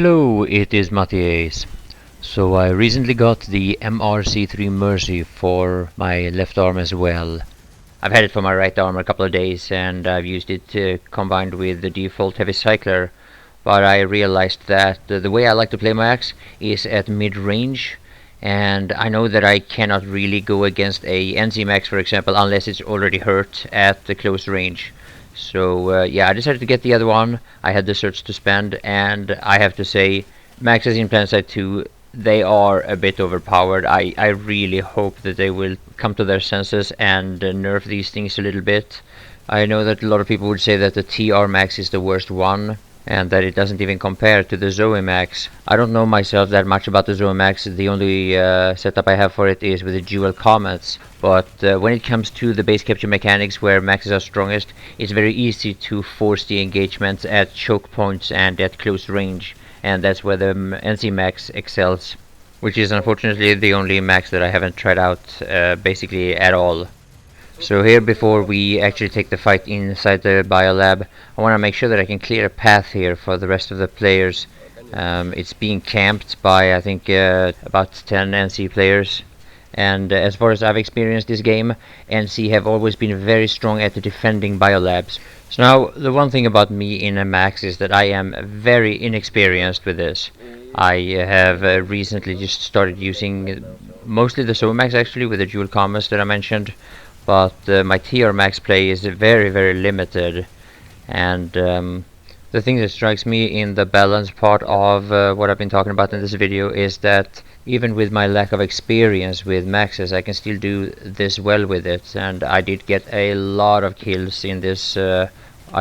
Hello, it is MattiAce. So I recently got the MRC3 Mercy for my left arm as well. I've had it for my right arm a couple of days and I've used it combined with the default Heavy Cycler, but I realized that the way I like to play my axe is at mid-range, and I know that I cannot really go against a NC Max, for example, unless it's already hurt at the close range. So yeah, I decided to get the other one. I had the certs to spend, and I have to say, maxes in Planetside 2, they are a bit overpowered. I really hope that they will come to their senses and nerf these things a little bit. I know that a lot of people would say that the TR Max is the worst one, and that it doesn't even compare to the Zoe Max. I don't know myself that much about the Zoe Max. The only setup I have for it is with the dual comets. But when it comes to the base capture mechanics where maxes are strongest, it's very easy to force the engagements at choke points and at close range. And that's where the NC Max excels, which is unfortunately the only max that I haven't tried out basically at all. So here, before we actually take the fight inside the biolab, I want to make sure that I can clear a path here for the rest of the players. It's being camped by, I think, about 10 NC players. And as far as I've experienced this game, NC have always been very strong at the defending biolabs. So now, the one thing about me in a max is that I am very inexperienced with this. I have recently just started using mostly the Zoe Max actually, with the dual combos that I mentioned. But my TR Max play is very limited, and the thing that strikes me in the balance part of what I've been talking about in this video is that even with my lack of experience with maxes, I can still do this well with it, and I did get a lot of kills in this, I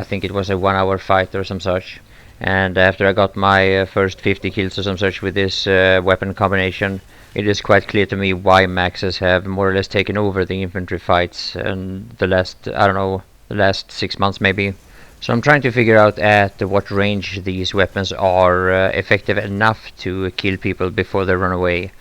think it was a 1 hour fight or some such. And after I got my first 50 kills or some such with this weapon combination, it is quite clear to me why maxes have more or less taken over the infantry fights in the last, I don't know, the last 6 months maybe. So I'm trying to figure out at what range these weapons are effective enough to kill people before they run away.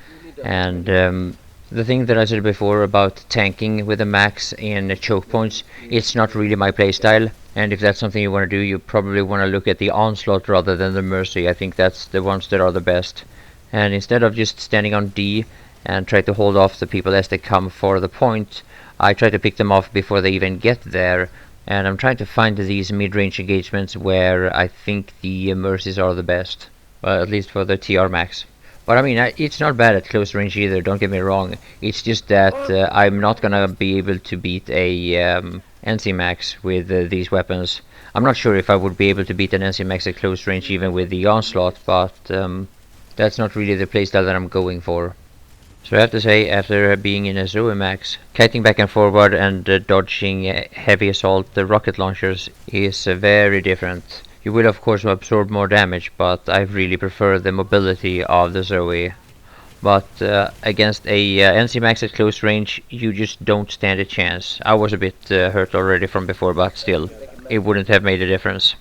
And the thing that I said before about tanking with a max in choke points, it's not really my playstyle. And if that's something you want to do, you probably want to look at the Onslaught rather than the Mercy. I think that's the ones that are the best. And instead of just standing on D and try to hold off the people as they come for the point, I try to pick them off before they even get there. And I'm trying to find these mid-range engagements where I think the Mercies are the best. Well, at least for the TR Max. But I mean, it's not bad at close range either, don't get me wrong. It's just that I'm not gonna be able to beat a NC Max with these weapons. I'm not sure if I would be able to beat an NC Max at close range even with the Onslaught, but that's not really the playstyle that I'm going for. So I have to say, after being in a Zoe Max, kiting back and forward and dodging heavy assault rocket launchers is very different. You will of course absorb more damage, but I really prefer the mobility of the Zoe. But against a NC Max at close range, you just don't stand a chance. I was a bit hurt already from before, but still, it wouldn't have made a difference.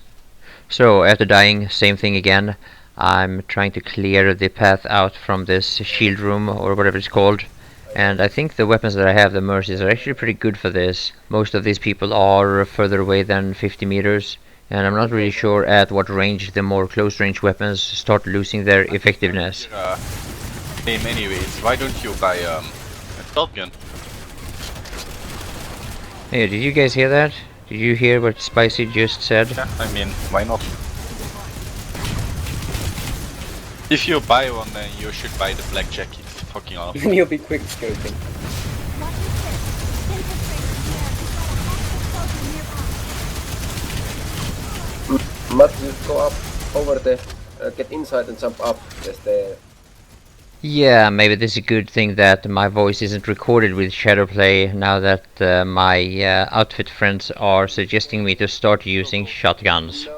So after dying, same thing again. I'm trying to clear the path out from this shield room or whatever it's called. And I think the weapons that I have, the Mercies, are actually pretty good for this. Most of these people are further away than 50 meters. And I'm not really sure at what range the more close range weapons start losing their effectiveness. Name anyways, why don't you buy a Scorpion? Hey, did you guys hear that? Did you hear what Spicy just said? Yeah, I mean, why not? If you buy one, then you should buy the black jacket. Fucking awesome. You'll be quick scoping. Matt, just go up over the, get inside and jump up. There's the... Yeah, maybe this is a good thing that my voice isn't recorded with Shadowplay now that my outfit friends are suggesting me to start using shotguns.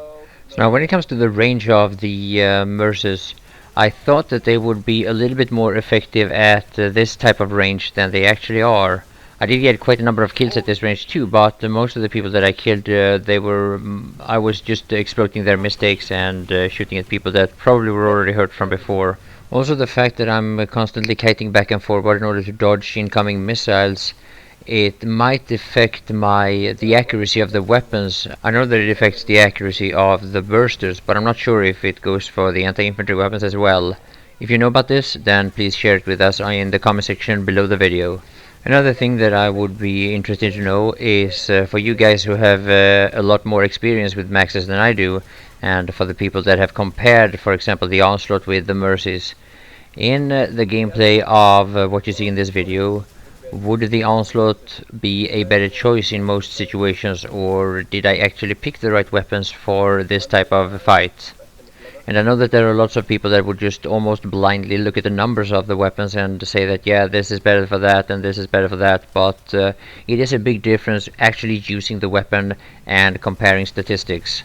So now when it comes to the range of the Mercies, I thought that they would be a little bit more effective at this type of range than they actually are. I did get quite a number of kills at this range too, but most of the people that I killed, I was just exploiting their mistakes and shooting at people that probably were already hurt from before. Also the fact that I'm constantly kiting back and forward in order to dodge incoming missiles it might affect the accuracy of the weapons. I know that it affects the accuracy of the bursters, but I'm not sure if it goes for the anti-infantry weapons as well. If you know about this, then please share it with us in the comment section below the video. Another thing that I would be interested to know is for you guys who have a lot more experience with maxes than I do, and for the people that have compared, for example, the Onslaught with the Mercies. In the gameplay of what you see in this video, would the Onslaught be a better choice in most situations, or did I actually pick the right weapons for this type of fight? And I know that there are lots of people that would just almost blindly look at the numbers of the weapons and say that, yeah, this is better for that and this is better for that, but it is a big difference actually using the weapon and comparing statistics.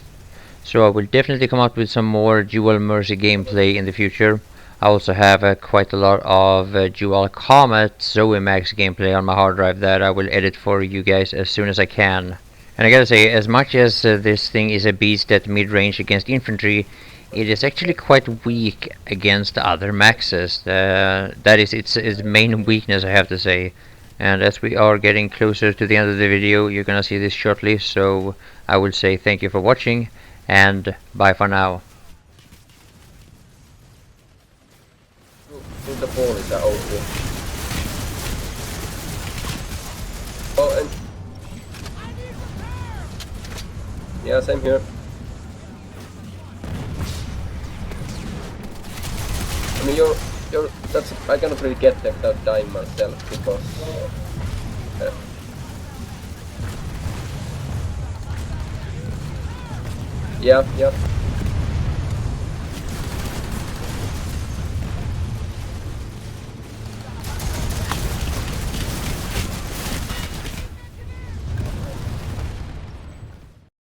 So I will definitely come out with some more Dual Mercy gameplay in the future. I also have quite a lot of Dual Comet Zoe Max gameplay on my hard drive that I will edit for you guys as soon as I can. And I gotta say, as much as this thing is a beast at mid-range against infantry, it is actually quite weak against other maxes. That is its main weakness, I have to say. And as we are getting closer to the end of the video, you're gonna see this shortly, so I will say thank you for watching, and bye for now. The ball is OP. Oh, and yeah, same here. I mean, I cannot really get them without dying myself because. Yeah.